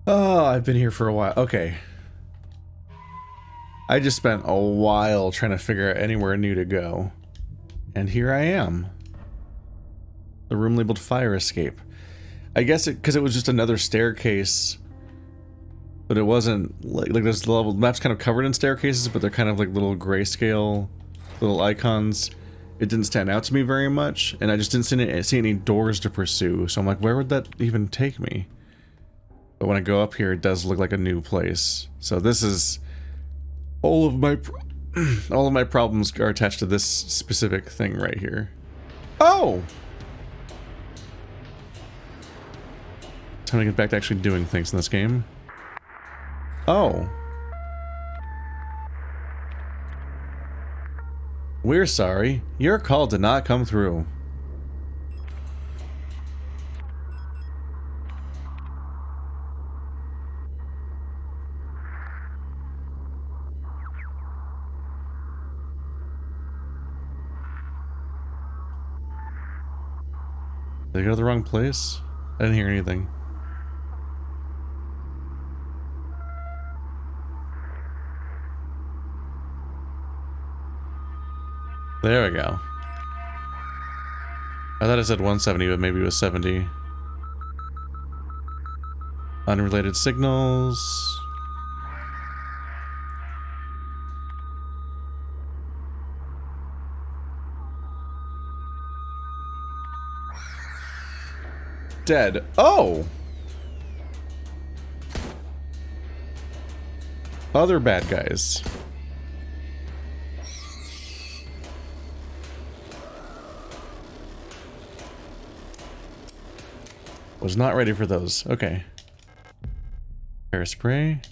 Oh, I've been here for a while. Okay. I just spent a while trying to figure out anywhere new to go. And here I am. The room labeled fire escape. I guess because it was just another staircase. But it wasn't like this level. The map's kind of covered in staircases, but they're kind of like little grayscale little icons. It didn't stand out to me very much, and I just didn't see any doors to pursue. So I'm like, where would that even take me? But when I go up here, it does look like a new place. So this is all of my all of my problems are attached to this specific thing right here. Oh! Time to get back to actually doing things in this game. Oh. We're sorry. Your call did not come through. Did I go to the wrong place? I didn't hear anything. There we go. I thought I said 170, but maybe it was 70. Unrelated signals. Dead. Oh! Other bad guys. Was not ready for those. Okay. Hairspray.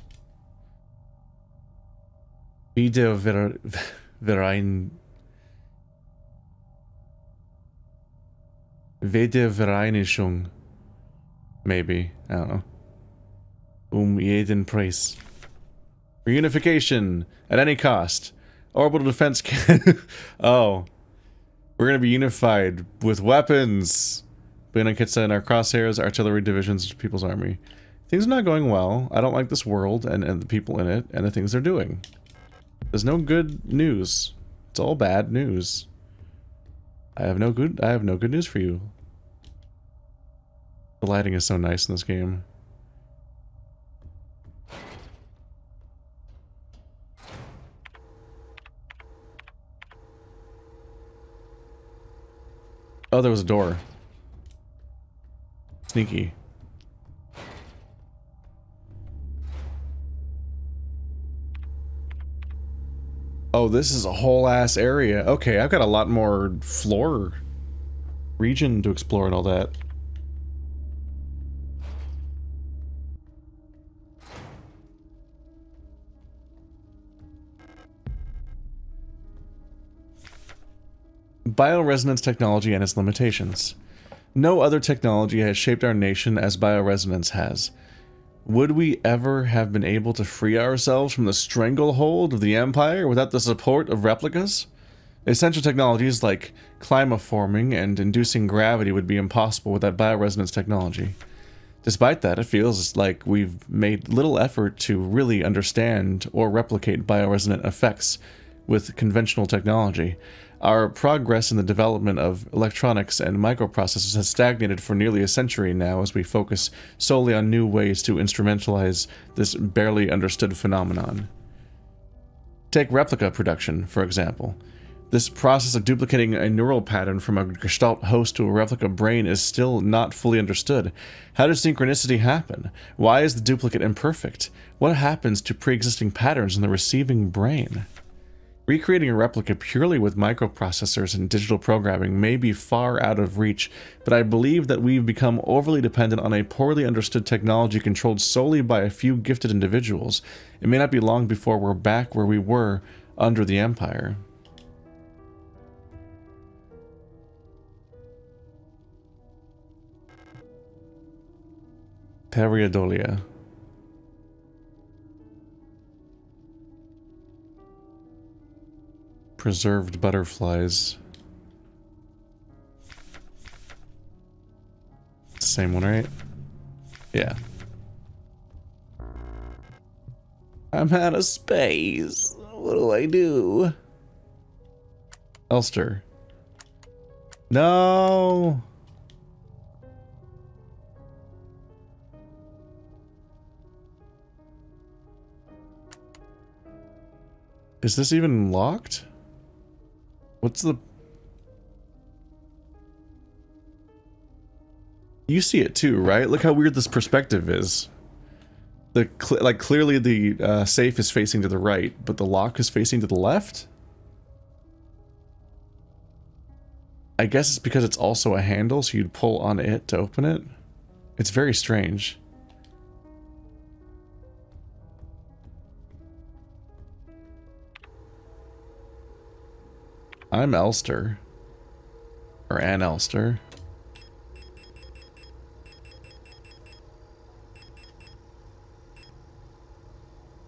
Wiedervereinigung. Maybe. I don't know. Jeden Preis. Reunification at any cost. Orbital defense can. Oh. We're gonna be unified with weapons. Bayonet in our crosshairs, artillery divisions, people's army. Things are not going well. I don't like this world and the people in it and the things they're doing. There's no good news. It's all bad news. I have no good news for you. The lighting is so nice in this game. Oh, there was a door. Sneaky. Oh, this is a whole ass area. Okay, I've got a lot more floor region to explore and all that. Bioresonance technology and its limitations. No other technology has shaped our nation as bioresonance has. Would we ever have been able to free ourselves from the stranglehold of the Empire without the support of Replikas? Essential technologies like climaforming and inducing gravity would be impossible without bioresonance technology. Despite that, it feels like we've made little effort to really understand or replicate bioresonant effects with conventional technology. Our progress in the development of electronics and microprocessors has stagnated for nearly a century now as we focus solely on new ways to instrumentalize this barely understood phenomenon. Take replica production, for example. This process of duplicating a neural pattern from a gestalt host to a replica brain is still not fully understood. How does synchronicity happen? Why is the duplicate imperfect? What happens to pre-existing patterns in the receiving brain? Recreating a replica purely with microprocessors and digital programming may be far out of reach, but I believe that we've become overly dependent on a poorly understood technology controlled solely by a few gifted individuals. It may not be long before we're back where we were under the Empire. Periodolia. Preserved butterflies. Same one, right? Yeah. I'm out of space. What do I do? Elster. No. Is this even locked? What's the... You see it too, right? Look how weird this perspective is. Like clearly the safe is facing to the right, but the lock is facing to the left? I guess it's because it's also a handle, so you'd pull on it to open it. It's very strange. I'm Elster. Or an Elster.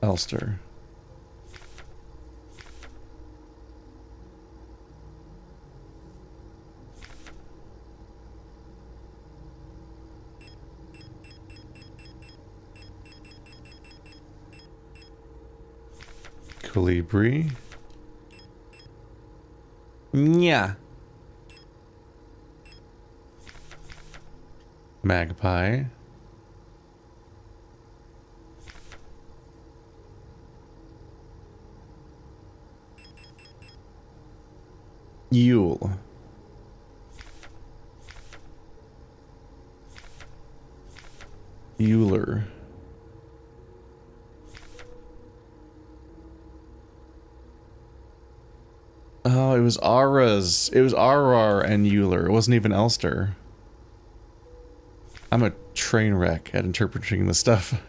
Elster. Colibri. Yeah. Magpie. Yule. Euler. Oh, it was Ara's. It was Arar and Euler. It wasn't even Elster. I'm a train wreck at interpreting this stuff.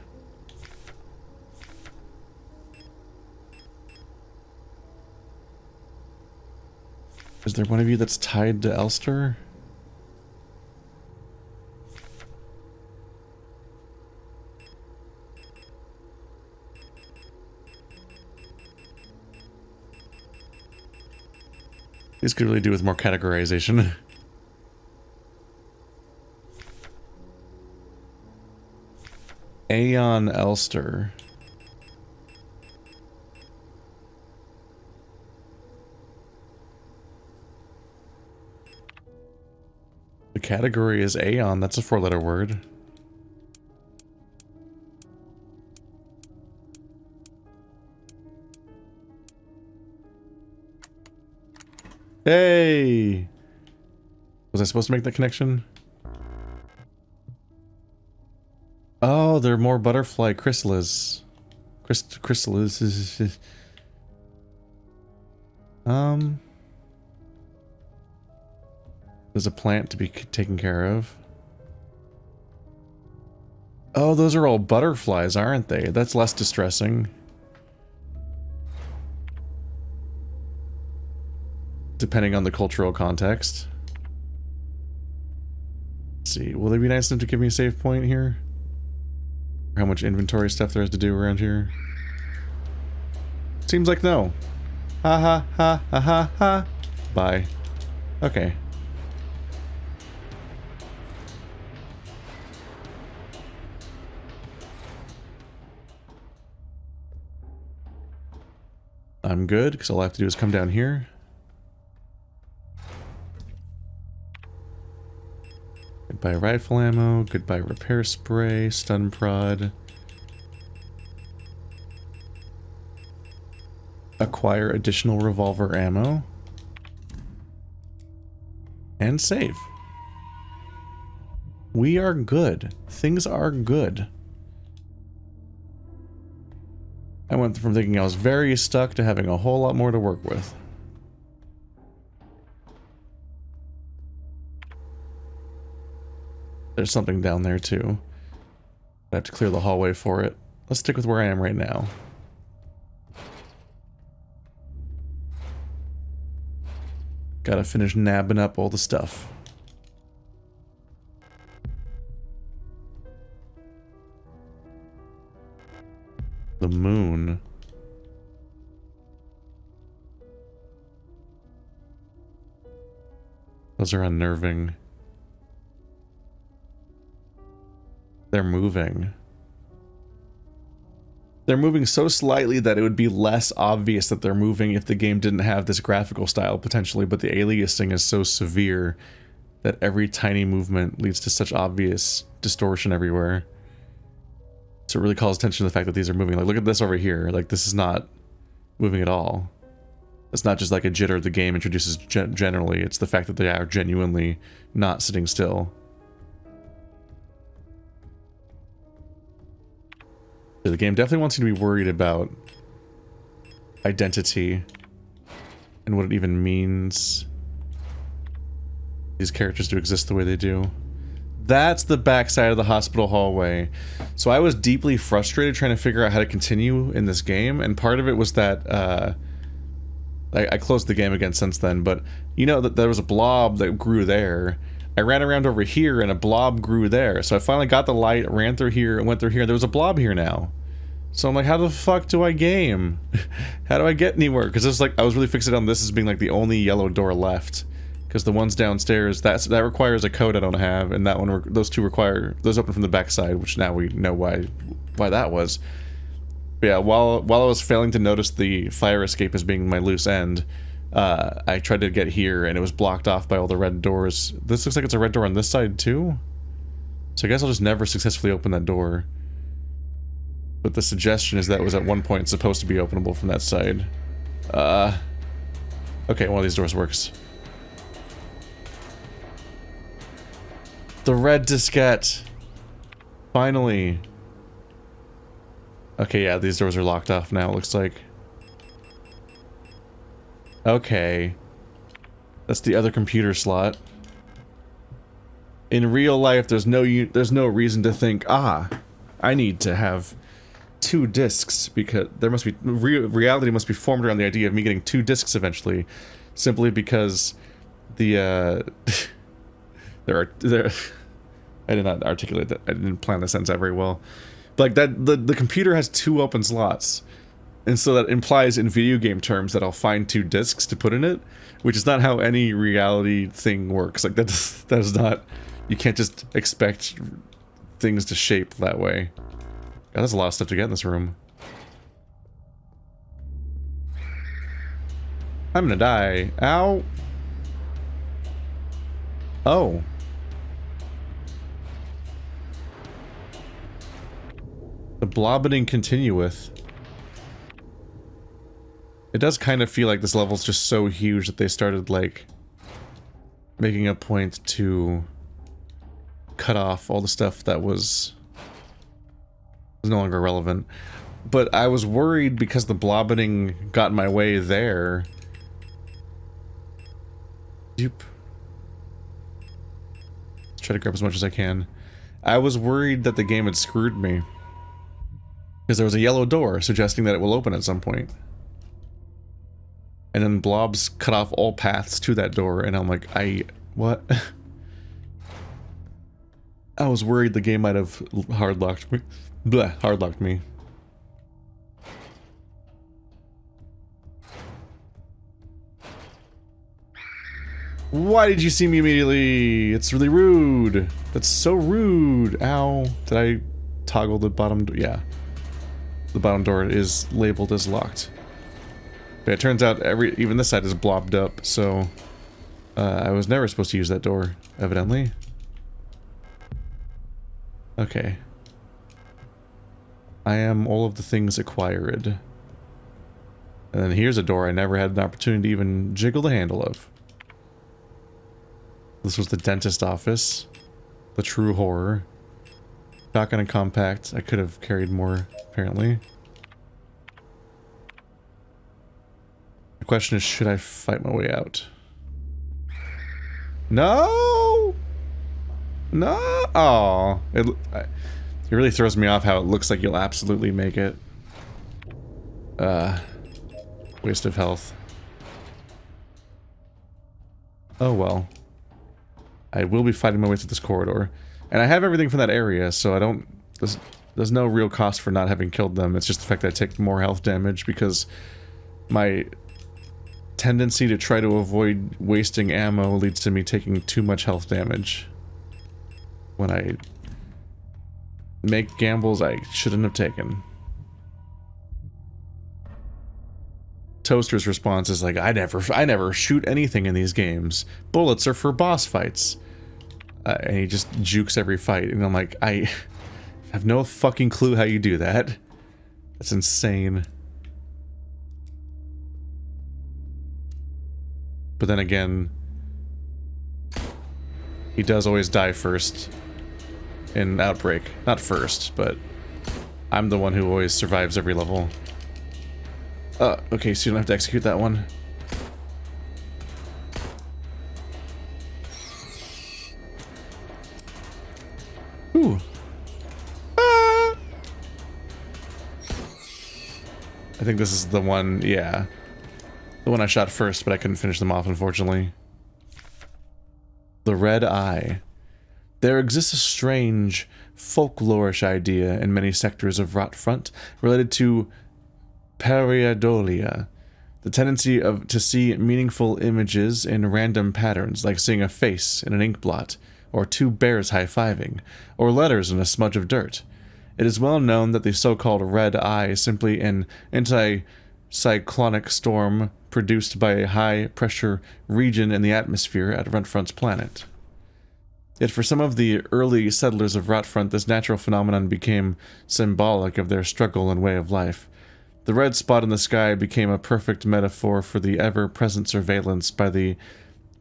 Is there one of you that's tied to Elster? This could really do with more categorization. Aeon Elster. The category is Aeon. That's a 4-letter word. Hey! Was I supposed to make that connection? Oh, they're more butterfly chrysalis. Chrysalis. There's a plant to be taken care of. Oh, those are all butterflies, aren't they? That's less distressing. Depending on the cultural context. Let's see, will they be nice enough to give me a save point here? Or how much inventory stuff there is to do around here? Seems like no. Ha ha ha ha ha ha. Bye. Okay. I'm good, because all I have to do is come down here. Goodbye rifle ammo, goodbye repair spray, stun prod. Acquire additional revolver ammo. And save. We are good. Things are good. I went from thinking I was very stuck to having a whole lot more to work with. There's something down there too. I have to clear the hallway for it. Let's stick with where I am right now. Gotta finish nabbing up all the stuff. The moon. Those are unnerving. They're moving. They're moving so slightly that it would be less obvious that they're moving if the game didn't have this graphical style potentially, but the aliasing is so severe that every tiny movement leads to such obvious distortion everywhere. So it really calls attention to the fact that these are moving. Like, look at this over here. Like, this is not moving at all. It's not just like a jitter the game introduces generally. It's the fact that they are genuinely not sitting still. So the game definitely wants you to be worried about identity and what it even means these characters to exist the way they do. That's the backside of the hospital hallway. So I was deeply frustrated trying to figure out how to continue in this game, and part of it was that I closed the game again since then, but you know that there was a blob that grew there. I ran around over here and a blob grew there. So I finally got the light, ran through here, and went through here, and there was a blob here now. So I'm like, how the fuck do I game? How do I get anywhere? Because it's like, I was really fixated on this as being like the only yellow door left. Because the ones downstairs, that requires a code I don't have, and that one, those two require, those open from the backside, which now we know why that was. But yeah, while I was failing to notice the fire escape as being my loose end, I tried to get here, and it was blocked off by all the red doors. This looks like it's a red door on this side, too? So I guess I'll just never successfully open that door. But the suggestion is that it was at one point supposed to be openable from that side. Okay, one of these doors works. The red diskette! Finally! Okay, yeah, these doors are locked off now, it looks like. Okay. That's the other computer slot. In real life, there's no reason to think, I need to have 2 discs, because there must be reality must be formed around the idea of me getting 2 discs eventually, simply because the there I did not articulate that. I didn't plan the sentence out very well. But like that, the computer has 2 open slots, and so that implies in video game terms that I'll find 2 discs to put in it, which is not how any reality thing works. Like that is not. You can't just expect things to shape that way. God, there's a lot of stuff to get in this room. I'm gonna die. Ow. Oh. The blobbeting continueth. It does kind of feel like this level's just so huge that they started, like, making a point to cut off all the stuff that was no longer relevant. But I was worried because the blobbeting got in my way there. Let's try to grab as much as I can. I was worried that the game had screwed me. Because there was a yellow door suggesting that it will open at some point. And then blobs cut off all paths to that door, and I'm like, what? I was worried the game might have hardlocked me. Bleh, hardlocked me. Why did you see me immediately? It's really rude. That's so rude. Ow. Did I toggle the bottom door? Yeah. The bottom door is labeled as locked. But it turns out even this side is blobbed up, so I was never supposed to use that door, evidently. Okay. I am all of the things acquired. And then here's a door I never had an opportunity to even jiggle the handle of. This was the dentist office. The true horror. Shotgun and compact. I could have carried more, apparently. The question is, should I fight my way out? No! No! Oh, it really throws me off how it looks like you'll absolutely make it. Waste of health. Oh well. I will be fighting my way through this corridor. And I have everything from that area, so I don't... There's no real cost for not having killed them. It's just the fact that I take more health damage because my tendency to try to avoid wasting ammo leads to me taking too much health damage when I make gambles I shouldn't have taken. Toaster's response is like, I never shoot anything in these games. Bullets are for boss fights. And he just jukes every fight. And I'm like, I have no fucking clue how you do that. That's insane. But then again, he does always die first in Outbreak. Not first, but I'm the one who always survives every level. Okay, so you don't have to execute that one. Ooh. Ah! I think this is the one, yeah. The one I shot first, but I couldn't finish them off, unfortunately. The Red Eye. There exists a strange, folklorish idea in many sectors of Rotfront related to pareidolia, the tendency to see meaningful images in random patterns, like seeing a face in an ink blot, or two bears high-fiving, or letters in a smudge of dirt. It is well known that the so-called Red Eye is simply an anti-cyclonic storm produced by a high-pressure region in the atmosphere at Rotfront's planet. Yet for some of the early settlers of Rotfront, this natural phenomenon became symbolic of their struggle and way of life. The red spot in the sky became a perfect metaphor for the ever-present surveillance by the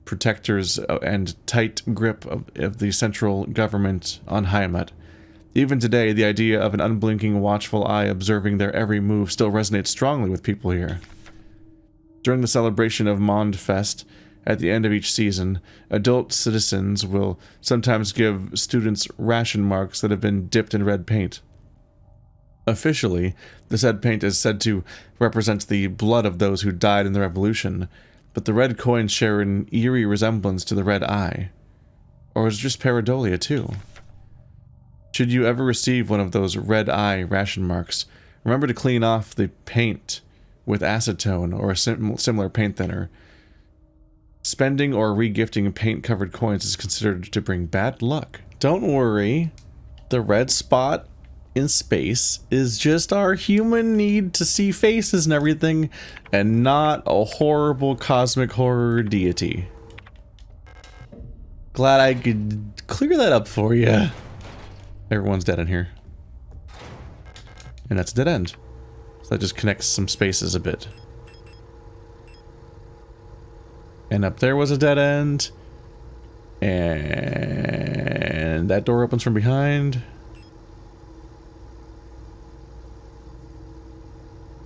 Protektors and tight grip of the central government on Heimat. Even today, the idea of an unblinking, watchful eye observing their every move still resonates strongly with people here. During the celebration of Mondfest, at the end of each season, adult citizens will sometimes give students ration marks that have been dipped in red paint. Officially, the said paint is said to represent the blood of those who died in the revolution, but the red coins share an eerie resemblance to the Red Eye. Or is it just pareidolia too? Should you ever receive one of those Red Eye ration marks, remember to clean off the paint with acetone or a similar paint thinner. Spending or regifting paint-covered coins is considered to bring bad luck. Don't worry, the red spot in space is just our human need to see faces and everything, and not a horrible cosmic horror deity. Glad I could clear that up for you. Everyone's dead in here. And that's a dead end. So that just connects some spaces a bit. And up there was a dead end. And that door opens from behind.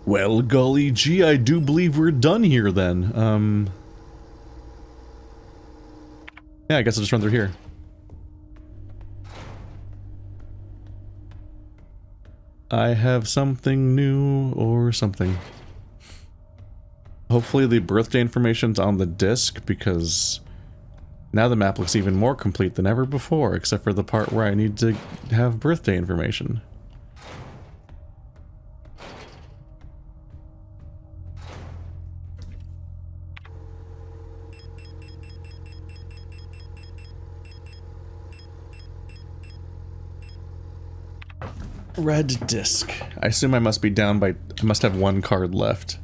Well, golly gee, I do believe we're done here then. Yeah, I guess I'll just run through here. I have something new or something. Hopefully the birthday information's on the disc, because now the map looks even more complete than ever before, except for the part where I need to have birthday information. Red disc. I assume I must be down by... I must have one card left.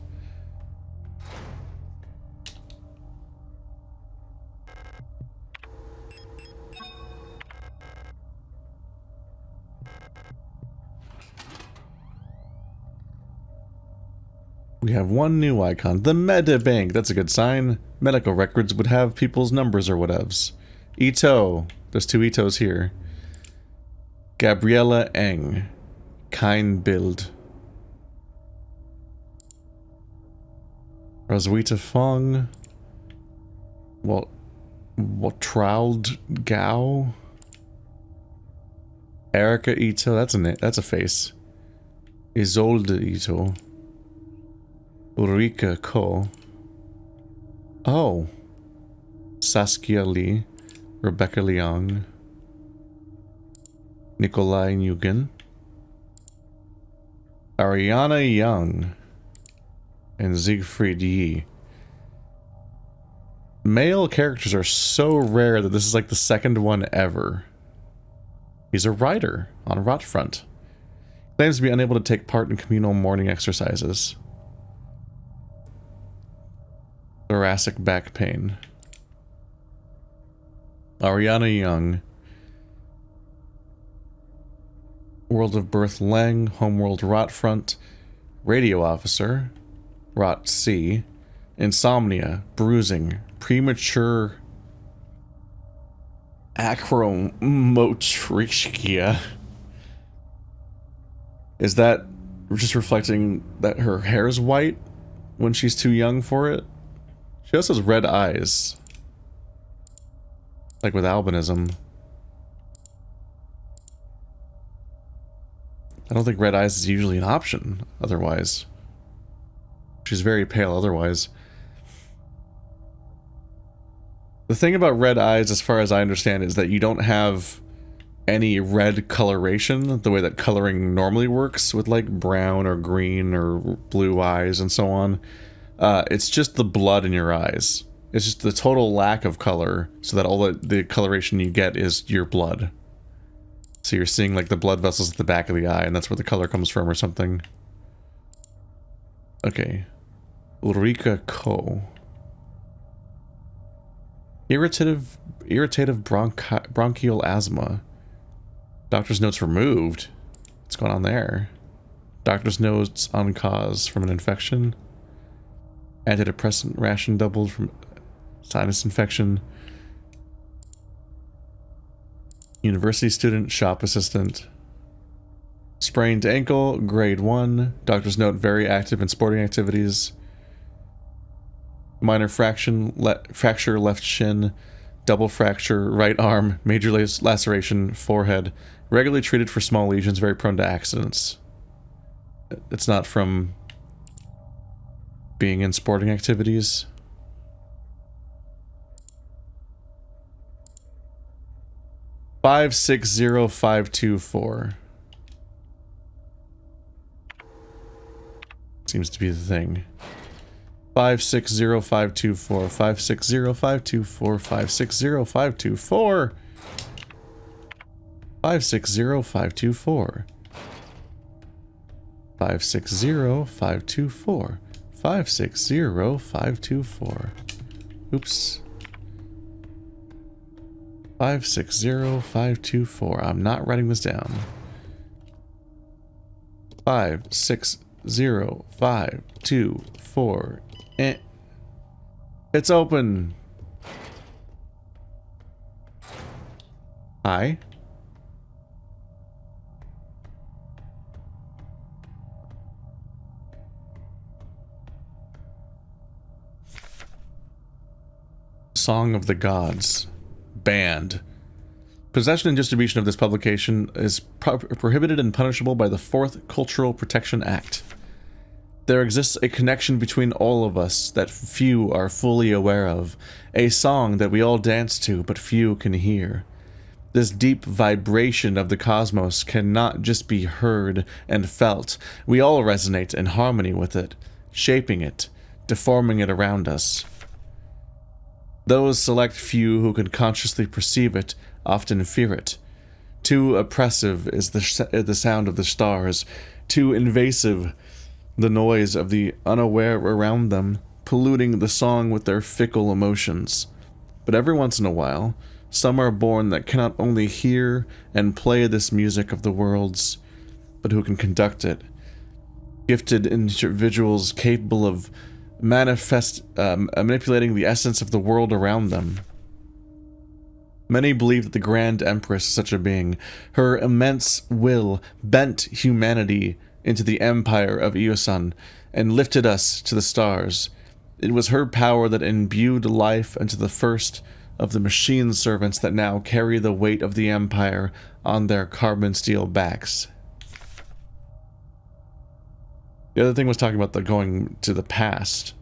We have one new icon. The Meta Bank. That's a good sign. Medical records would have people's numbers or whatevs. Ito. There's two Itos here. Gabriella Eng. Kind build. Roswitha Fong. Waltraud Gao. Erica Ito. That's a face. Isolde Ito. Ulrika Ko. Oh. Saskia Lee. Rebecca Leong. Nikolai Nguyen. Ariana Young. And Siegfried Yi. Male characters are so rare that this is like the second one ever. He's a writer on Rotfront. Claims to be unable to take part in communal morning exercises. Thoracic back pain. Ariana Young. World of Birth Leng, Homeworld Rotfront, Radio Officer, Rot C, Insomnia, Bruising, Premature Acromotrichia. Is that just reflecting that her hair is white when she's too young for it? She also has red eyes. Like with albinism. I don't think red eyes is usually an option otherwise. She's very pale otherwise. The thing about red eyes, as far as I understand, is that you don't have any red coloration the way that coloring normally works with like brown or green or blue eyes and so on. It's just the blood in your eyes. It's just the total lack of color so that all the coloration you get is your blood. So you're seeing like the blood vessels at the back of the eye, and that's where the color comes from or something. Okay. Ulrika Ko. Irritative bronchial asthma. Doctor's notes removed. What's going on there? Doctor's notes on cause from an infection. Antidepressant ration doubled from sinus infection. University student, shop assistant. Sprained ankle, grade 1. Doctor's note, very active in sporting activities. Minor fracture left shin. Double fracture right arm. Major laceration forehead. Regularly treated for small lesions, very prone to accidents. It's not from being in sporting activities. $560,524. Seems to be the thing. 560,524. 560,524. 560,524. 560,524. 560,524. 560,524. Oops. 560,524. I'm not writing this down. 560,524. It's open. Hi. Song of the Gods. Banned. Possession and distribution of this publication is prohibited and punishable by the 4th Cultural Protection Act. There exists a connection between all of us that few are fully aware of, a song that we all dance to but few can hear. This deep vibration of the cosmos cannot just be heard and felt, we all resonate in harmony with it, shaping it, deforming it around us. Those select few who can consciously perceive it often fear it. Too oppressive is the sound of the stars, too invasive the noise of the unaware around them, polluting the song with their fickle emotions. But every once in a while, some are born that cannot only hear and play this music of the worlds, but who can conduct it. Gifted individuals capable of manipulating the essence of the world around them. Many believe that the Grand Empress is such a being. Her immense will bent humanity into the empire of Eusan and lifted us to the stars. It was her power that imbued life into the first of the machine servants that now carry the weight of the empire on their carbon steel backs. The other thing was talking about the going to the past.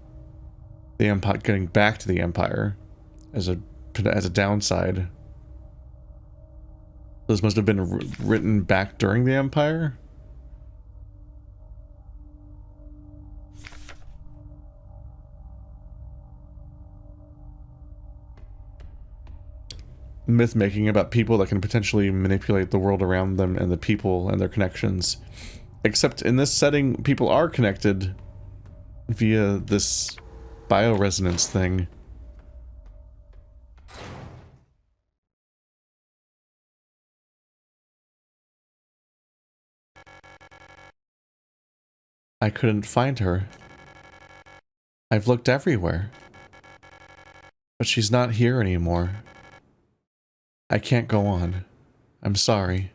The empire, getting back to the empire as a downside. This must have been written back during the empire? Myth making about people that can potentially manipulate the world around them and the people and their connections. Except in this setting, people are connected via this bioresonance thing. I couldn't find her. I've looked everywhere. But she's not here anymore. I can't go on. I'm sorry.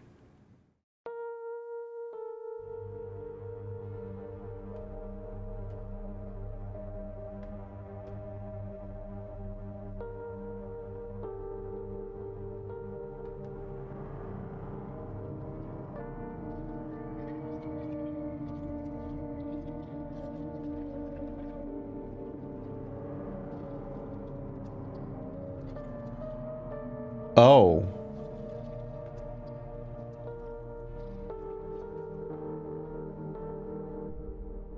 Oh.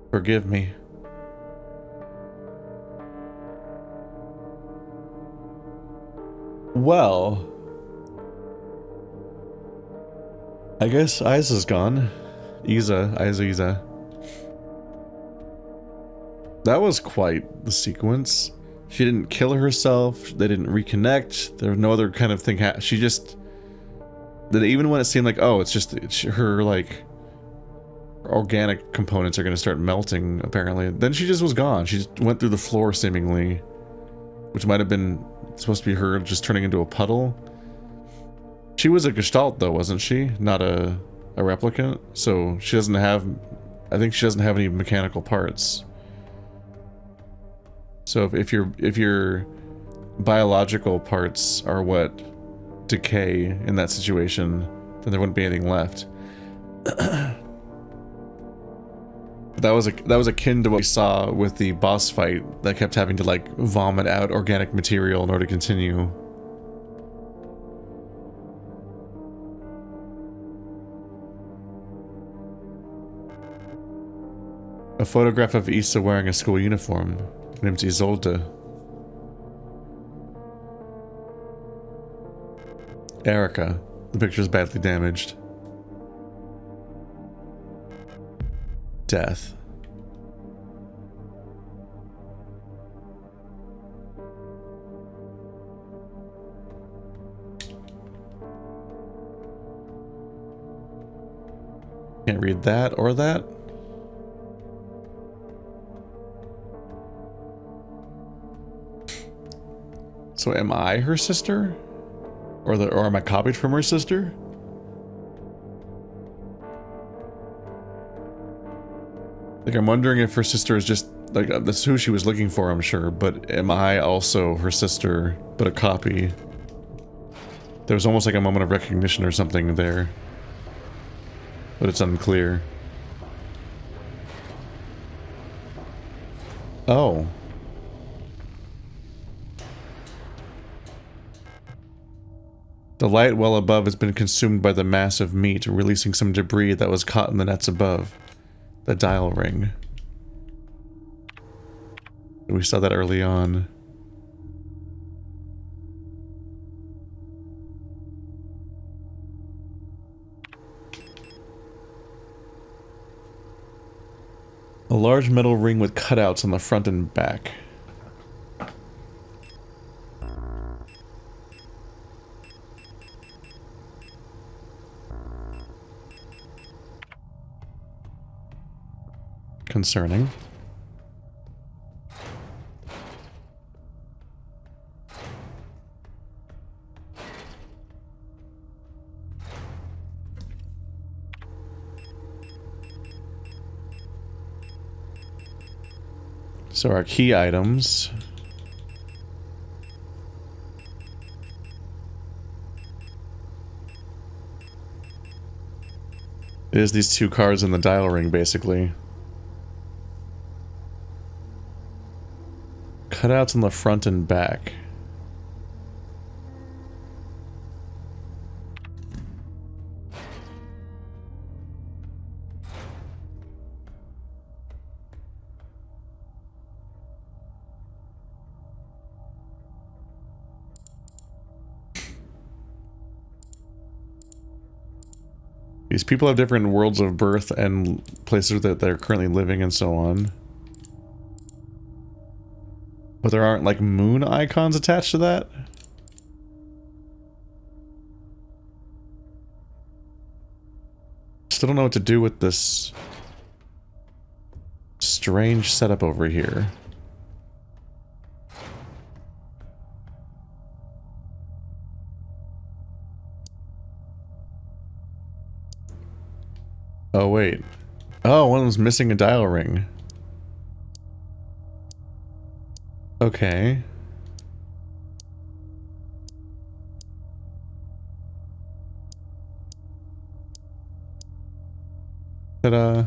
Forgive me. Well, I guess Isa's gone. Isa. That was quite the sequence. She didn't kill herself, they didn't reconnect, there was no other kind of thing she just... Even when it seemed like, oh, it's her, like, organic components are gonna start melting, apparently. Then she just was gone. She just went through the floor, seemingly. Which might have been supposed to be her just turning into a puddle. She was a gestalt, though, wasn't she? Not a replicant? So she doesn't have... I think she doesn't have any mechanical parts. So if your biological parts are what decay in that situation, then there wouldn't be anything left. That was akin to what we saw with the boss fight that kept having to like vomit out organic material in order to continue. A photograph of Issa wearing a school uniform. Named Isolde. Erica. The picture's badly damaged. Death. Can't read that or that. So am I her sister? Or am I copied from her sister? Like, I'm wondering if her sister is just, like, that's who she was looking for, I'm sure, but am I also her sister, but a copy? There was almost like a moment of recognition or something there. But it's unclear. Oh. The light well above has been consumed by the mass of meat, releasing some debris that was caught in the nets above. The dial ring. We saw that early on. A large metal ring with cutouts on the front and back. Concerning. So our key items. It is these two cards in the dial ring, basically. Cutouts on the front and back. These people have different worlds of birth and places that they're currently living and so on. But there aren't, like, moon icons attached to that? Still don't know what to do with this strange setup over here. Oh, wait. Oh, one of them's missing a dial ring. Okay. Ta-da.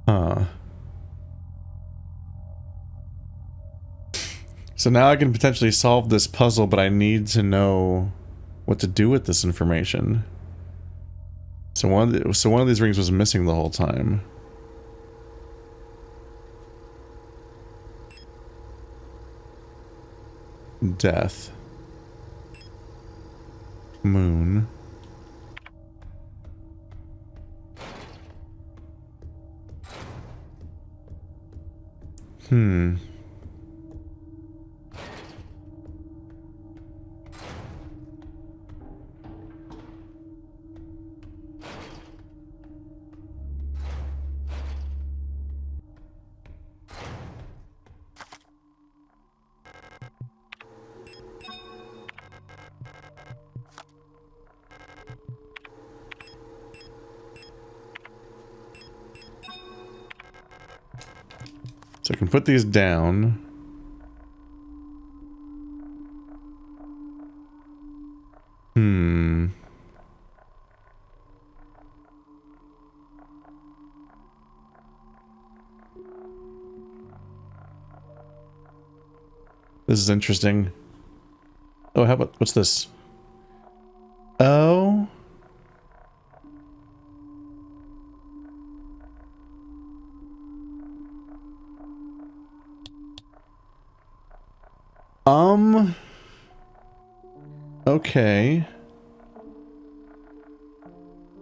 Huh. So now I can potentially solve this puzzle, but I need to know what to do with this information. So one of these rings was missing the whole time. Death. Moon. Hmm. So I can put these down. Hmm. This is interesting. Oh, how about, what's this? Oh. Okay.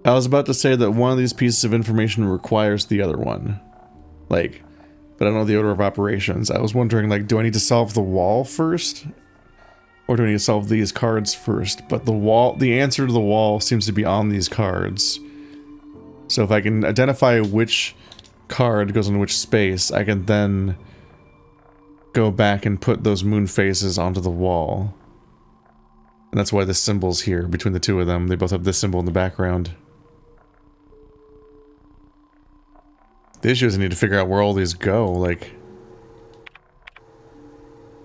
I was about to say that one of these pieces of information requires the other one. Like, but I don't know the order of operations. I was wondering, like, do I need to solve the wall first? Or do I need to solve these cards first? But the answer to the wall seems to be on these cards. So if I can identify which card goes in which space, I can then go back and put those moon faces onto the wall. And that's why the symbol's here between the two of them. They both have this symbol in the background. The issue is I need to figure out where all these go, like...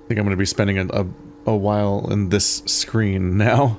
I think I'm going to be spending a while in this screen now.